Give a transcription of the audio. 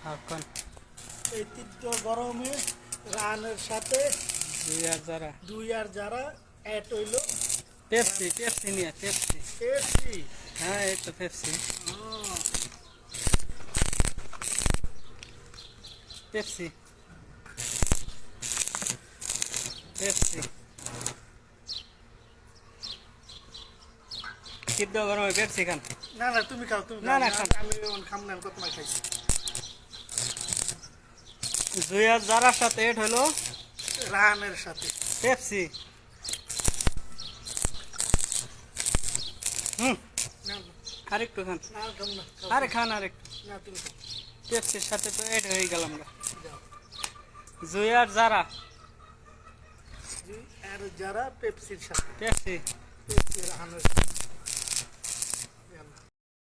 এখন এই তীব্র গরমে রানের সাথে দুই আর যারা দুই আর যারা অ্যাড হইল পেপসি পেপসি নিয়ে পেপসি। পেপসি। হ্যাঁ এই তো পেপসি পেপসি পেপসি। তীব্র গরমে পেপসি খান। না না তুমি খাও তুমি না, খাও। না, খান। আমি খাম না কত মাই খাইছি। দুই আর যারার সাথে এড হলো রানের সাথে পেপসি। হুম না না, আরেকটু খান। না খাম না খাও। আরে খান আরেকটু। না তুমি খাও পেপসির সাথে তো এড হয়ে গেলাম গা। যাও। জুই আর যারা দুই আর যারা পেপসির সাথে পেপসি। পেপসি রানের সাথে